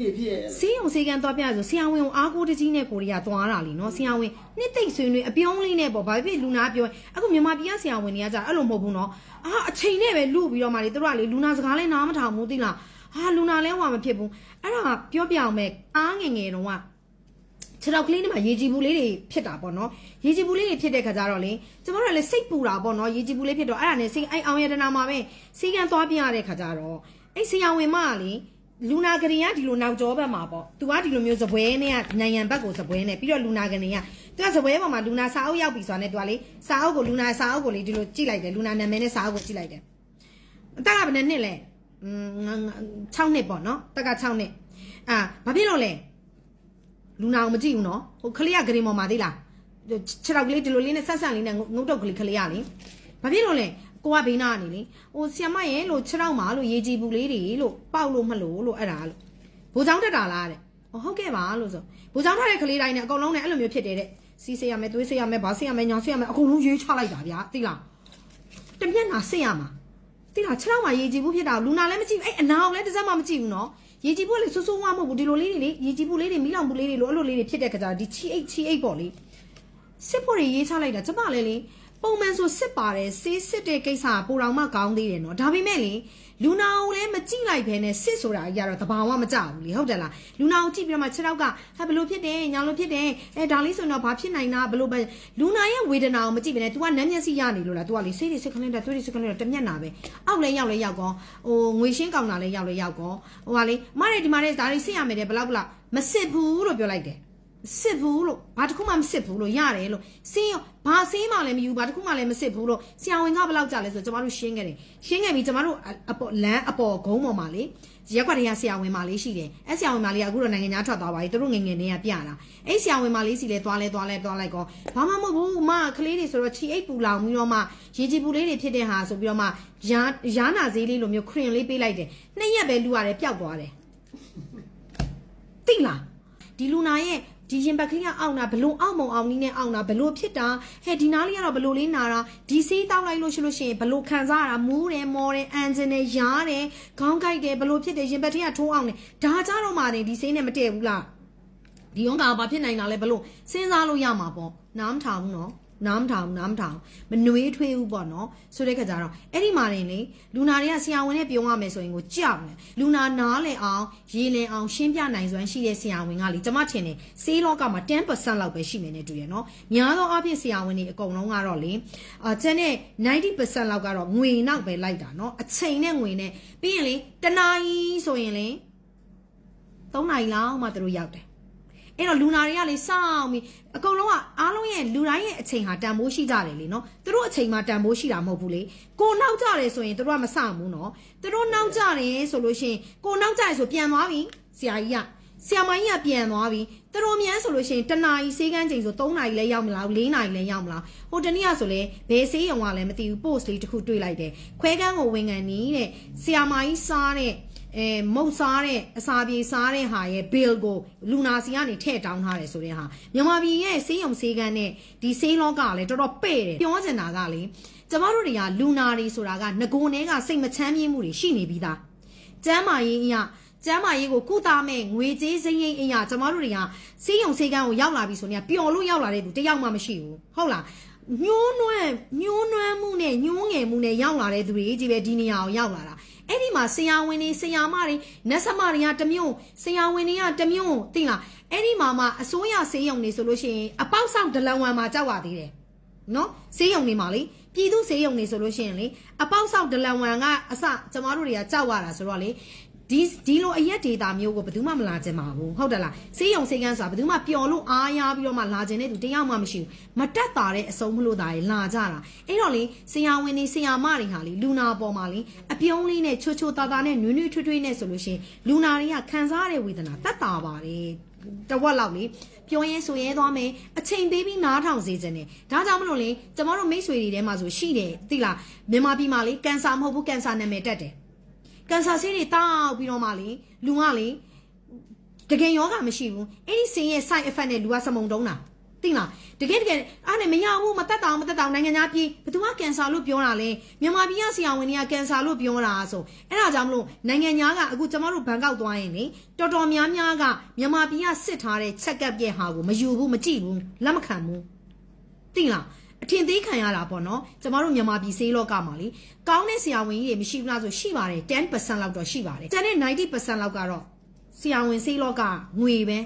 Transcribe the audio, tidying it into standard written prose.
ဆေးရုံဆေးကန်သွားပြဆိုဆရာဝန်ကိုအားကိုးတကြီးနဲ့ကိုရီးယားသွားတာလीနော်ဆရာဝန်နှစ်သိမ့်ဆွေးနွေးအပြုံးလေးနဲ့ပေါ့ဘာဖြစ်လူနာပြောအခုမြန်မာပြည်ကဆရာဝန်တွေကကြာအဲ့လိုမဟုတ်ဘူးနော်အချိန်နဲ့ပဲလူပြီးတော့မှလေတို့ကလေလူနာစကားလဲနားမထောင်ဘူးသိလားလူနာလဲဟွာမဖြစ်ဘူးအဲ့ဒါပြောပြအောင်မဲ့အားငယ်တော့ကခြေထောက်ကလေးနဲ့မှရေကြည်ဘူးလေးတွေဖြစ်တာပေါ့နော်ရေကြည်ဘူးလေးတွေဖြစ်တဲ့ခါကျတော့လေကျမတို့ကလည်းစိတ်ပူတာပေါ့နော်ရေကြည်ဘူးလေးဖြစ်တော့အဲ့ဒါနဲ့စိတ်အဲ့အောင်ရတနာမှာပဲစီကန်သွားပြရတဲ့ခါကျတော့အဲ့ဆရာဝန်မကလေလူနာကလေးကဒီလိုနောက်ကျောဘက်မှာပေါ့သူကဒီလိုမျိုးစပွဲနဲ့နိုင်ငံဘက်ကိုစပွဲနဲ့ပြီးတော့လူနာကလေးကသူကစပွဲပေါ်မှာလူနာစာအုပ်ရောက်ပြီဆိုတာနဲ့သူကလေစာအုပ်ကိုလူနာစာအုပ်ကိုလေဒီလိုကြည့်လိုက်တယ်လူနာနာမည်နဲ့စာအုပ်ကိုကြည့်လိုက်တယ်တက်ကဘယ်နှစ်လဲ6နှစ်ပေါ့နော်တက်က6နှစ်ဘာဖြစ်လို့လဲလူနာကိုမကြည့်ဘူးနော်ဟိုကလေးကဂရင်ပေါ်မှာသိလားခြေထောက်ကလေးဒီလိုလေးနဲ့ဆက်ဆက်လေးနဲ့ငုတ်တုတ်ကလေးကလေးရလေဘာဖြစ်လို့လဲကိုကဘေးနာကနေလေဟိုဆီယမရဲ့လို့ခြေထောက်မှာလို့ရေကြည်ဘူးလေးတွေလို့ပေါက်လို့မလို့အဲ့ဒါလို့ဘိုးချောင်းတက်တာလားတဲ့ဟုတ်ကဲ့ပါလို့ဆိုဘိုးချောင်းထားတဲ့ကလေးတိုင်းနဲ့အကုန်လုံးနဲ့အဲ့လိုမျိုးဖြစ်တယ်တဲ့စီးစေးရမယ်သွေးစေးရမယ်ဘာစေးရမယ်ညောင်စေးရမယ်အကုန်လုံးရွေးချလိုက်တာဗျာသိလားတမျက်နှာစေးရမှာသိလားခြေထောက်မှာရေကြည်ဘူးဖြစ်တာလူနာလည်းမကြည့်အဲ့အနာကိုလည်းတစ်စက်မှမကြည့်ဘူးနော်ရေကြည်ဘူးလေဆူဆူဝါမဟုတ်ဘူးဒီလိုလေးတွေလေရေကြည်ဘူးလေးတွေမီးလောင်ဘူးလေးတွေလို့အဲ့လိုလေးတွေဖြစ်တဲ့ခါကျဒီချီအိတ်ပေါ့လေစစ်ဖို့တွေရေးချလိုက်တာကျမလည်းလေပုံမှန်ဆိုစစ်ပါတယ်ဆေးစစ်တဲ့ကိစ္စပိုတော်မှကောင်းသေးတယ်နော်ဒါပေမဲ့လေလူနာကိုလည်းမကြည့်လိုက်ဘဲနဲ့စစ်ဆိုတာကြီးကတော့တဘာဝမကြဘူးလေဟုတ်တယ်လားလူနာကိုကြည့်ပြီးတော့မှခြေထောက်ကဘလို့ဖြစ်တယ်ညာလို့ဖြစ်တယ်ဒါလေးဆိုတော့ဘာဖြစ်နိုင်တာဘလို့ပဲလူနာရဲ့ဝေဒနာကိုမကြည့်ဘဲနဲ့ तू ကနမ်းမျက်စိရနေလို့လား तू ကလေဆေးတွေစစ်ခလင်းတာသွေးတွေစစ်ခလင်းတာတမျက်နာပဲအောက်လဲရောက်ကောဟိုငွေရှင်းကောင်တာလဲရောက်ကောဟိုကလေမရဒီမှာတဲ့ဒါလေးစစ်ရမယ်တဲ့ဘလောက်မစစ်ဘူးလို့ပြောလိုက်တယ်စစ်ဘူးလို့ဘာတစ်ခုမှမစစ်ဘူးလို့ရတယ်လို့ဆေးရောဘာဆေးမှလည်းမယူဘာတစ်ခုမှလည်းမစစ်ဘူးလို့ဆရာဝန်ကဘယ်လောက်ကြာလဲဆိုကျမတို့ရှင်းခဲ့ပြီးကျမတို့လမ်းအပေါ်ဂုံးပေါ်မှာလေရက်ကွက်တွေကဆရာဝန်မလေးရှိတယ်အဲ့ဆရာဝန်မလေးကအခုတော့နိုင်ငံသားထွက်သွားပါပြီသူတို့ငယ်နေရပြတာအဲ့ဆရာဝန်မလေးစီလဲသွားလိုက်ကောဘာမှမဟုတ်ဘူးမကလေးတွေဆိုတော့ခြေအိပ်ပူလောင်ပြီးတော့မှရေကြည်ပူလေးတွေဖြစ်တဲ့ဟာဆိုပြီးတော့မှရာနာဈေးလေးလိုမျိုးခရင်လေးပေးလိုက်တယ်2ရက်ပဲလူရတယ်ပျောက်သွားတယ်သိလားဒီလူနာရဲ့ဒီရင်ဘက်ကလေးကအောင့်တာဘလို့အောင့်မုံအောင်နည်းနဲ့အောင့်တာဘလို့ဖြစ်တာဒီနားလေးကတော့ဘလို့လေးနာတာဒီဆေးတောက်လိုက်လို့ရှိရင်ဘလို့ခံစားရတာမူးတယ်မော်တယ်အန်ဂျင်တယ်ရားတယ်ခေါင်းကိုက်တယ်ဘလို့ဖြစ်တယ်ရင်ဘက်ထဲကထိုးအောင်တယ်ဒါကြတော့မှဒီဆေးနဲ့မတည့်ဘူးလားဒီရောဂါဘာဖြစ်နိုင်တာလဲဘလို့စဉ်းစားလို့ရမှာပေါ့နားမထောင်ဘူးနော်နားမထောင်မနှွေးထွေးဘူးပေါ့နော်ဆိုတဲ့ခါကျတော့အဲ့ဒီမှာနေလေလူနာတွေကဆရာဝန်နဲ့ပြောရမယ်ဆိုရင်ကိုကြောက်တယ်လူနာနားလေအောင်ရေးလင်အောင်ရှင်းပြနိုင်စွမ်းရှိတဲ့ဆရာဝန်ကလေကျမထင်တယ်ဆေးလောကမှာ 10% လောက်ပဲရှိမယ်နဲ့တူရနော်များသောအားဖြင့်ဆရာဝန်တွေအကုန်လုံးကတော့လေကျန်တဲ့ 90% လောက်ကတော့ငွေနောက်ပဲလိုက်တာနော်အချိန်နဲ့ငွေနဲ့ပြီးရင်လေတနာကြီးဆိုရင်လေ3 နာရီလောက်မှသူတို့ရောက်တယ်အဲ့တော့လူနာတွေကလေစောင့်ပြီးအကုန်လုံးကအားလုံးရဲ့လူတိုင်းရဲ့အချိန်ဟာတန်ဖိုးရှိကြတယ်လေနော်သူတို့အချိန်မှာတန်ဖိုးရှိတာမဟုတ်ဘူးလေကိုနောက်ကြတယ်ဆိုရင်သူတို့ကမစောင့်ဘူးနော်သူတို့နောက်ကြတယ်ဆိုလို့ရှိရင်ကိုနောက်ကြရဆိုပြန်သွားပြီဆရာမကြီးကပြန်သွားပြီသူတို့မြန်ဆိုလို့ရှိရင်တနာရီဆေးကန်းချိန်ဆို3 နာရီလဲရောက်မလား4 နာရီလဲရောက်မလားဟိုတနေ့ကဆိုလဲဘယ်ဆေးရုံကလည်းမသိဘူး post လေးတစ်ခုတွေ့လိုက်တယ်ခွဲကန်းကိုဝင်ကန်နီးတဲ့ဆရာမကြီးစားတဲ့မုတ်စားတဲ့အစာပြေစားတဲ့ဟာရဲ့ bill ကိုလူနာစီကနေထည့်တောင်းထားတယ်ဆိုတဲ့ဟာမြန်မာပြည်ရဲ့ဆေးရုံဆေးကန်းနဲ့ဒီဆေးလောကကလည်းတော်တော်ပဲ့တယ်ပြောချင်တာကလေကျမတို့တွေကလူနာတွေဆိုတာကငကိုနဲ့ကစိတ်မချမ်းမြေ့မှုတွေရှိနေပြီးသားကျမ်းမာရေးကိုကုသမဲ့ငွေကြေးစိမ့်ရိမ့်အရာကျမတို့တွေကဆေးရုံဆေးကန်းကိုရောက်လာပြီဆိုရင်ပျော်လို့ရောက်လာတဲ့သူတယောက်မှမရှိဘူးဟုတ်လားညှိုးနွမ်းမှုနဲ့ညှိုးငယ်မှုနဲ့ရောက်လာတဲ့သူတွေကြီးပဲဒီနေရာကိုရောက်လာတာအဲ့ဒီမှာဆရာဝန်တွေဆရာမတွေနတ်ဆမတွေကတမျိုးဆရာဝန်တွေကတမျိုးသိလားအဲ့ဒီမှာမှအစိုးရဆေးရုံတွေဆိုလို့ရှိရင်အပေါက်ဆောက်ဒလန်ဝန်မှာကြောက်ရသေးတယ်နော်ဆေးရုံတွေမှာလေပြည်သူဆေးရုံတွေဆိုလို့ရှိရင်လေအပေါက်ဆောက်ဒလန်ဝန်ကအစကျမတို့တွေကကြောက်ရတာဆိုတော့လေဒီလိုအရက်ဒေတာမျိုးကိုဘယ်သူမှမလာကြပါဘူးဟုတ်တယ်လားဆေးရုံဆေးကန်းဆိုတာဘယ်သူမှပျော်လို့အားရပြီးတော့မှလာခြင်းတဲ့သူတယောက်မှမရှိဘူးမတက်တာတဲ့အစုံမလို့တာလေလာကြတာအဲ့တော့လေဆရာဝန်တွေဆရာမတွေဟာလေလူနာပေါ်မှာလေအပြုံးလေးနဲ့ချိုတာနဲ့နွေးထွေးနဲ့ဆိုလို့ရှိရင်လူနာတွေကခံစားရတဲ့ဝေဒနာတက်တာပါတယ်တဝက်လောက်လေပြောရင်ဆိုရဲသွားမယ်အချိန်ပေးပြီးနားထောင်စေခြင်းနဲ့ဒါကြောင့်မလို့လေကျမတို့မိတ်ဆွေတွေထဲမှာဆိုရှိတယ်သိလားမြန်မာပြည်မှာလေကင်ဆာမဟုတ်ဘူးကင်ဆာနာမည်တက်တယ်ကန်ဆာဆေးတွေတောက်ပြီးတော့မှလေလူကလေတကယ်ယောဂမရှိဘူးအဲ့ဒီဆေးရဲ့ side effect နဲ့လူကစမုံတုံးတာ သိလားတကယ်အားနဲ့မရဘူးမတက်တောင်နိုင်ငံသားပြည်ဘယ်သူကကင်ဆာလို့ပြောတာလဲမြန်မာပြည်ကဆရာဝန်တွေကကင်ဆာလို့ပြောတာဆိုအဲ့ဒါကြောင့်မလို့နိုင်ငံသားကအခုကျမတို့ဘန်ကောက်သွားရင်လေတော်တော်များများကမြန်မာပြည်ကစစ်ထားတဲ့ check up ရဲ့ဟာကိုမယူဘူးမကြည့်ဘူးလက်မခံဘူးသိလားအထင်သေးခံရတာပေါ့နော်ကျမတို့မြန်မာပြည်ဆေးလောကမှာလေကောင်းတဲ့ဆရာဝန်ကြီးတွေမရှိဘူးလားဆိုရှိပါတယ်10% လောက်တော့ရှိပါတယ်ကျန်တဲ့90% လောက်ကတော့ဆရာဝန်ဆေးလောကငွေပဲ